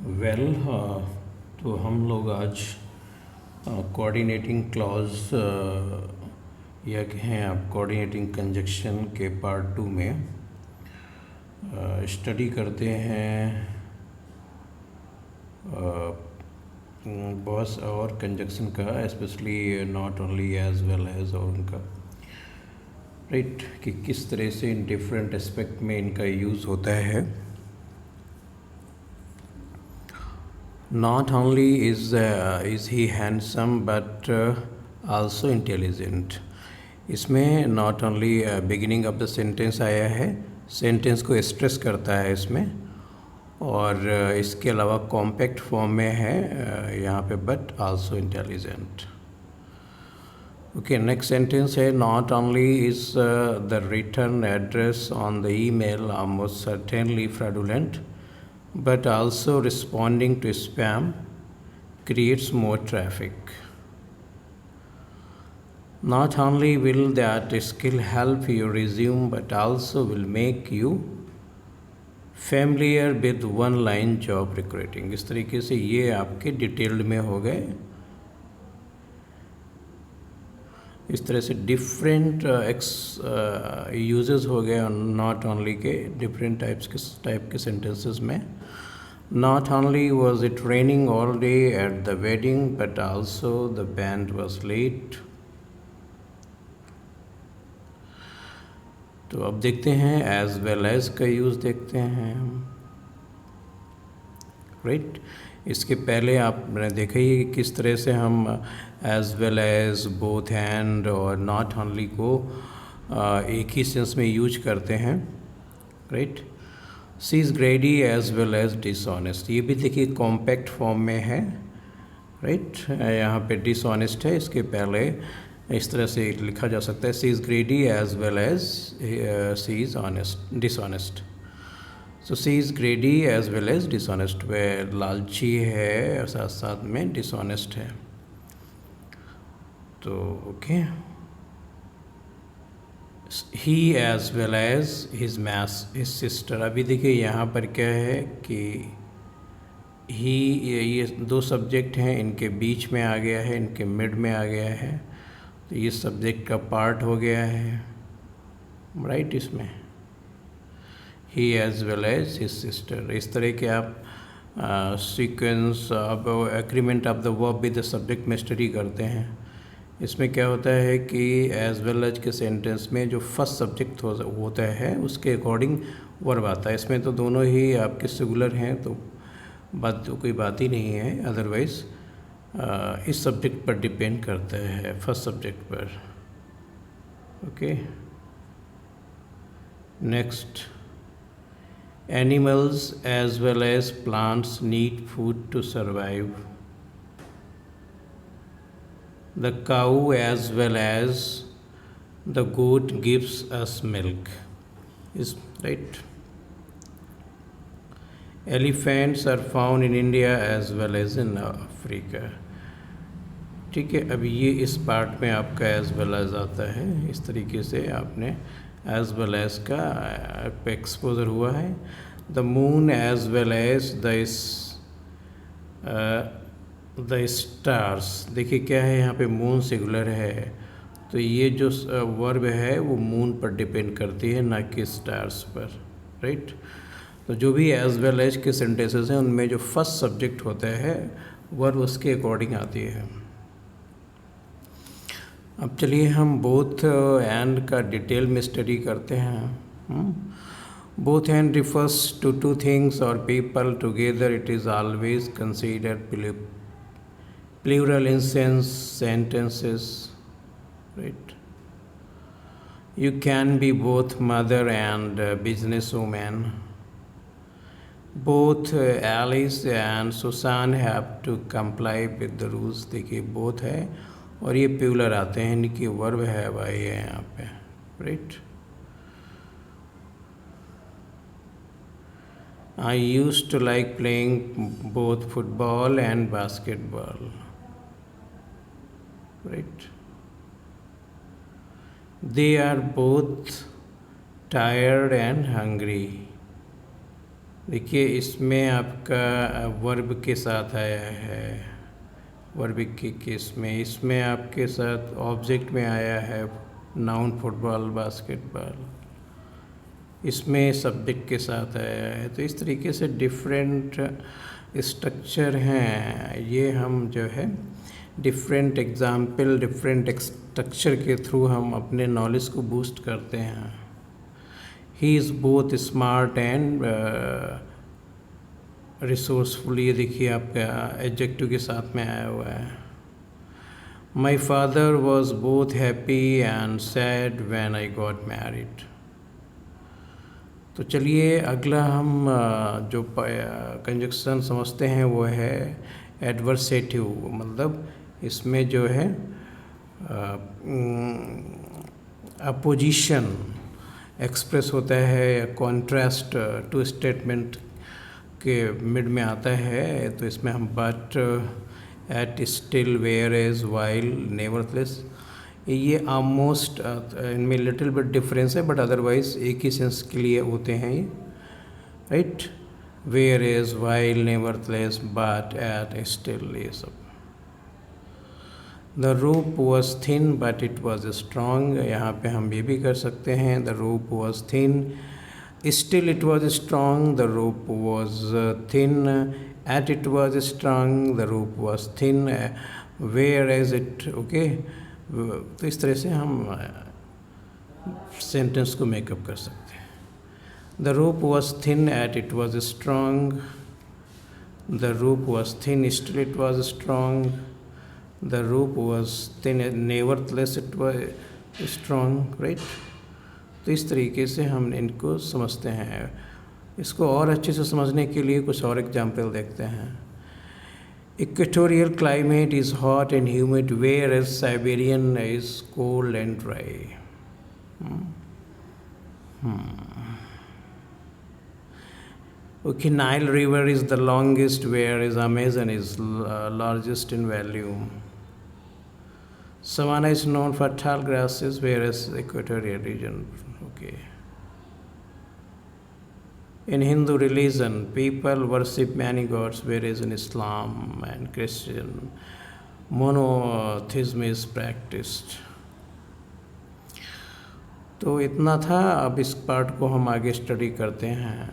Well तो हम लोग आज कोऑर्डिनेटिंग क्लॉज या कहें आप कोऑर्डिनेटिंग कंजक्शन के पार्ट 2 में स्टडी करते हैं बॉस और कंजक्शन का, specially not only as well as और उनका राइट कि किस तरह से इन डिफरेंट एस्पेक्ट में इनका यूज़ होता है. Not only is he handsome but also intelligent. इसमें not only beginning of the sentence आया है, सेंटेंस को स्ट्रेस करता है इसमें, और इसके अलावा कॉम्पैक्ट फॉर्म में है यहाँ पे, but also intelligent. Okay, next sentence है not only is the return address on the email almost certainly fraudulent, but also responding to spam creates more traffic. Not only will that skill help you resume, but also will make you familiar with one-line job recruiting. इस तरीके से ये आपके detailed में हो गए. इस तरह से डिफरेंट यूजेस हो गए नॉट ओनली के डिफरेंट टाइप के सेंटेंसेस में. Not only was it raining all day at the wedding, but also the band was late. तो अब देखते हैं as well as का यूज़ देखते हैं. राइट, इसके पहले आपने देखा ही कि किस तरह से हम as well as, both and और not only को एक ही सेंस में यूज करते हैं. Right, she is greedy as well as dishonest. ये भी देखिए कॉम्पैक्ट फॉर्म में है. राइट, यहाँ पे डिसऑनेस्ट है, इसके पहले इस तरह से लिखा जा सकता है she is greedy as well as she is honest dishonest. So she is greedy as well as dishonest, वह लालची है और साथ साथ में डिसऑनेस्ट है. तो okay, he as well as his sister. अभी देखिए यहाँ पर क्या है कि ही, ये दो सब्जेक्ट हैं, इनके बीच में आ गया है, इनके मिड में आ गया है, तो ये सब्जेक्ट का पार्ट हो गया है. राइट, इसमें he as well as his sister. इस तरह के आप सीक्वेंस अब agreement of the verb with the subject में स्टडी करते हैं. इसमें क्या होता है कि एज वेल एज के सेंटेंस में जो फर्स्ट सब्जेक्ट होता है उसके अकॉर्डिंग वर्ब आता है. इसमें तो दोनों ही आपके सिंगुलर हैं, तो कोई बात ही नहीं है. अदरवाइज़ इस सब्जेक्ट पर डिपेंड करता है, फर्स्ट सब्जेक्ट पर. Okay, next, animals as well as plants need food to survive. The cow as well as the goat gives us milk. Is right. Elephants are found in India as well as in Africa. ठीक है, अभी ये इस part में आपका as well as आता है. इस तरीके से आपने as well as का एक्सपोजर हुआ है. The moon as well as the stars. देखिए क्या है यहाँ पे, मून सिंगुलर है, तो ये जो वर्ब है वो मून पर डिपेंड करती है, ना कि स्टार्स पर. राइट, तो जो भी एज वेल एज के सेंटेंसेस हैं उनमें जो फर्स्ट सब्जेक्ट होता है वर्ब उसके अकॉर्डिंग आती है. अब चलिए हम बोथ एंड का डिटेल में स्टडी करते हैं. Both and refers to two things और people together. It is always considered plural in sentences. Right, you can be both mother and businesswoman. Both Alice and Susan have to comply with the rules. देखिए both है और ये plural आते हैं, इनकी verb है भाई है यहाँ पे. Right, I used to like playing both football and basketball. Right, they are both tired and hungry. देखिए इसमें आपका वर्ब के साथ आया है, वर्ब के केस में। इसमें आपके साथ ऑब्जेक्ट में आया है नाउन फुटबॉल बास्केटबॉल, इसमें सब्जेक्ट के साथ आया है। तो इस तरीके से डिफरेंट स्ट्रक्चर हैं, ये हम जो है डिफरेंट एग्जाम्पल, डिफरेंट स्ट्रक्चर के थ्रू हम अपने नॉलेज को बूस्ट करते हैं। He is both smart and resourceful, ये देखिए आपका एडजेक्टिव के साथ में आया हुआ है। My father was both happy and sad when I got married. तो चलिए अगला हम जो कंजक्शन समझते हैं वो है एडवर्सेटिव, मतलब इसमें जो है अपोजिशन एक्सप्रेस होता है या कॉन्ट्रास्ट टू स्टेटमेंट के मिड में आता है। तो इसमें हम but, yet, still, whereas, while, nevertheless, ये ऑलमोस्ट इनमें लिटिल बिट डिफरेंस है बट अदरवाइज एक ही सेंस के लिए होते हैं ये, right. Whereas, while, nevertheless, but, yet, still, ये सब। The rope was thin but it was strong, यहाँ पे हम ये भी कर सकते हैं the rope was thin, still it was strong, the rope was thin, eight it was strong, the rope was thin, whereas it, okay. तो इस तरह से हम सेंटेंस को मेकअप कर सकते हैं। The rope was thin eight it was strong, the rope was thin still it was strong, the rope was thin nevertheless it was strong, right. तो इस तरीके से हम इनको समझते हैं। इसको और अच्छे से समझने के लिए कुछ और एग्जाम्पल देखते हैं। Equatorial climate is hot and humid, whereas Siberian is cold and dry. Okay, Nile River is the longest, whereas Amazon is largest in volume. Savannah is known for tall grasses, whereas equatorial region. Okay. In Hindu religion, people worship many gods, whereas in Islam and Christian, monotheism is practiced. तो इतना था, अब इस part को हम आगे study करते हैं।